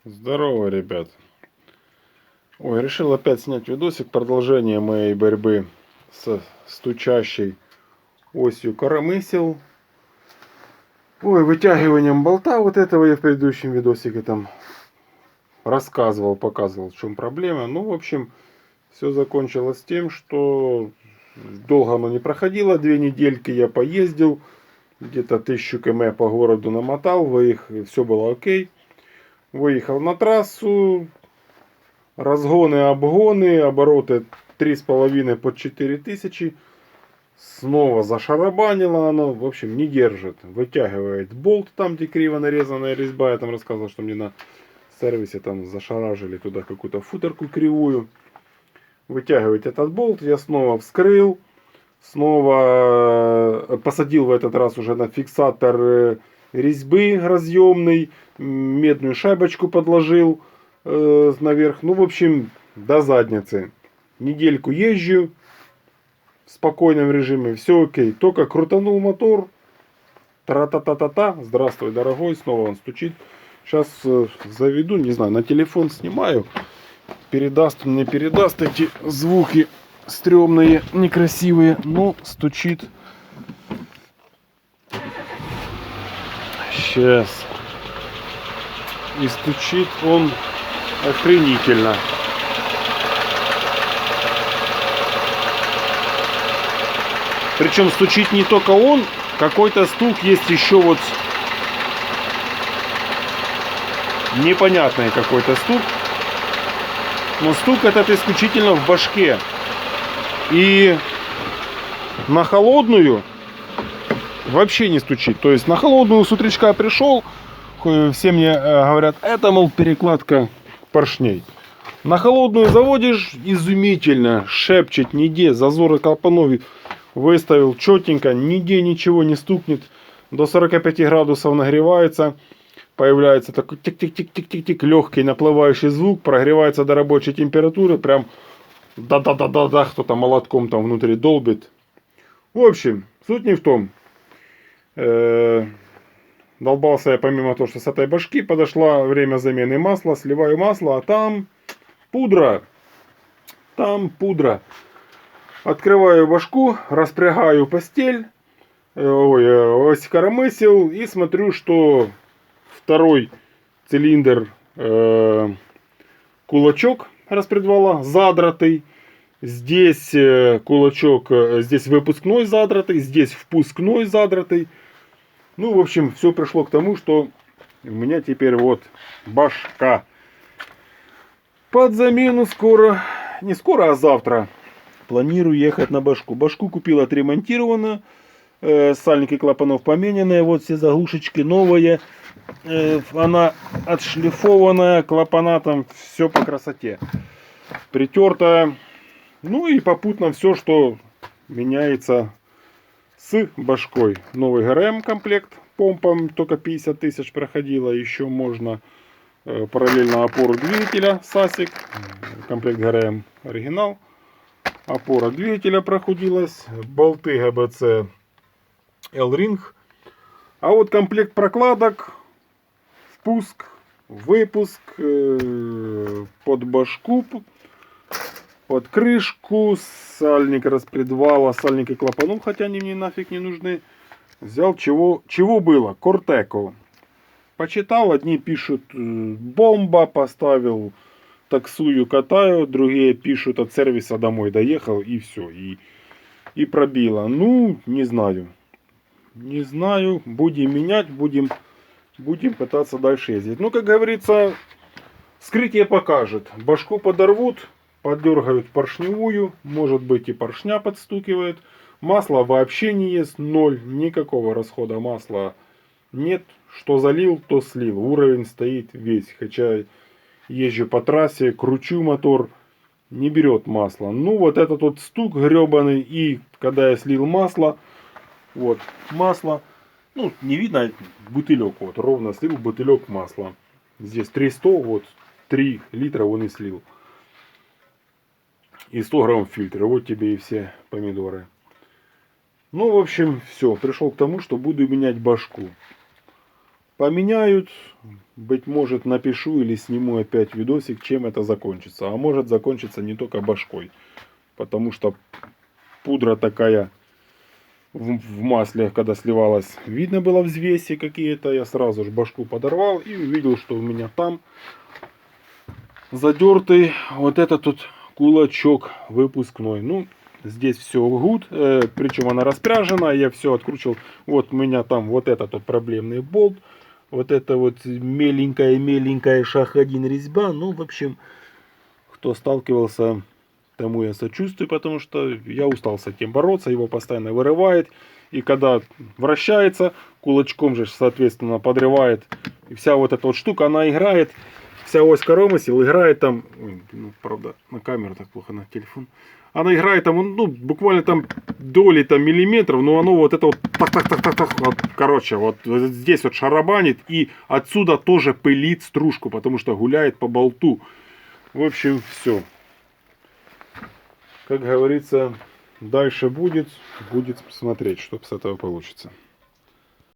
Здорово, ребят. Ой, решил опять снять видосик, продолжение моей борьбы с стучащей осью коромысел. Ой, вытягиванием болта вот этого я в предыдущем видосике там рассказывал, показывал, в чем проблема. Ну, в общем, все закончилось тем, что долго оно не проходило, 2 недельки я поездил, где-то 1000 км по городу намотал, все было окей. Выехал на трассу, разгоны, обгоны, обороты 3,5 по 4000. Снова зашарабанило оно. В общем, не держит. Вытягивает болт там, где криво нарезанная резьба. Я там рассказывал, что мне на сервисе там зашаражили туда какую-то футерку кривую. Вытягивать этот болт. Я снова вскрыл. Снова посадил в этот раз уже на фиксатор резьбы разъемный. Медную шайбочку подложил наверх. Ну, в общем, до задницы. Недельку езжу в спокойном режиме. Все окей. Только крутанул мотор. Тра-та-та-та-та. Здравствуй, дорогой. Снова он стучит. Сейчас заведу. Не знаю, на телефон снимаю. Передаст он, не передаст эти звуки стрёмные, некрасивые. Но стучит. Сейчас. И стучит он охренительно. Причем стучит не только он, какой-то стук есть еще вот непонятный какой-то стук. Но стук этот исключительно в башке. И на холодную вообще не стучит. То есть на холодную с утречка пришел, все мне говорят, это, мол, перекладка поршней. На холодную заводишь, изумительно, шепчет, нигде, зазоры клапанов выставил четенько, нигде ничего не стукнет. До 45 градусов нагревается, появляется такой тик-тик-тик-тик-тик-тик, легкий наплывающий звук, прогревается до рабочей температуры, прям да-да-да-да-да, кто-то молотком там внутри долбит. В общем, суть не в том. Долбался я помимо того, что с этой башки, подошло время замены масла, сливаю масло, а там пудра. Там пудра. Открываю башку, распрягаю постель, ось коромысел и смотрю, что второй цилиндр кулачок распредвала задратый. Здесь кулачок, здесь выпускной задратый, здесь впускной задратый. Ну, в общем, все пришло к тому, что у меня теперь вот башка под замену скоро. Не скоро, а завтра. Планирую ехать на башку. Башку купил отремонтированную. Сальники клапанов помененные. Вот все заглушечки новые. Она отшлифованная. Клапана там все по красоте. Притертая. Ну и попутно все, что меняется с башкой. Новый ГРМ комплект. Помпам только 50 тысяч проходило. Еще можно параллельно опору двигателя Сасик. Комплект ГРМ оригинал. Опора двигателя проходилась. Болты ГБЦ L-Ring. А вот комплект прокладок. Впуск, выпуск, под башку, под крышку, сальник распредвала, сальники клапанов, хотя они мне нафиг не нужны. Взял чего было? Кортеко. Почитал, одни пишут бомба, поставил, таксую, катаю, другие пишут от сервиса домой доехал и все, и пробило. Ну, не знаю. Не знаю, будем менять, будем пытаться дальше ездить. Ну, как говорится, вскрытие покажет. Башку подорвут, подергают поршневую, может быть и поршня подстукивает. Масла вообще не есть, ноль, никакого расхода масла нет. Что залил, то слил. Уровень стоит весь. Хотя езжу по трассе, кручу мотор, не берет масло. Ну, вот этот вот стук гребаный. И когда я слил масло, вот масло, ну, не видно бутылек, вот ровно слил бутылек масла. Здесь 300, вот 3 литра он и слил. И 100 грамм фильтра. Вот тебе и все помидоры. Ну, в общем, все. Пришел к тому, что буду менять башку. поменяют. Быть может, напишу или сниму опять видосик, чем это закончится. А может закончиться не только башкой. Потому что пудра такая в масле, когда сливалась, видно было взвеси какие-то. Я сразу же башку подорвал и увидел, что у меня там задертый вот этот тут кулачок выпускной. Ну, здесь все гуд, причем она распряжена, я все откручивал. Вот у меня там вот этот вот проблемный болт. Вот это вот меленькая шаг 1 резьба. Ну, в общем, кто сталкивался, тому я сочувствую, потому что я устал с этим бороться. Его постоянно вырывает. И когда вращается, кулачком же, соответственно, подрывает. И вся вот эта вот штука, она играет. Вся ось коромысел играет там. Ой, ну, правда, на камеру так плохо, на телефон. Она играет там, ну, буквально там доли там миллиметров, но оно вот это вот так, вот, короче, вот здесь вот шарабанит и отсюда тоже пылит стружку, потому что гуляет по болту. В общем, все. Как говорится, дальше будет смотреть, что с этого получится.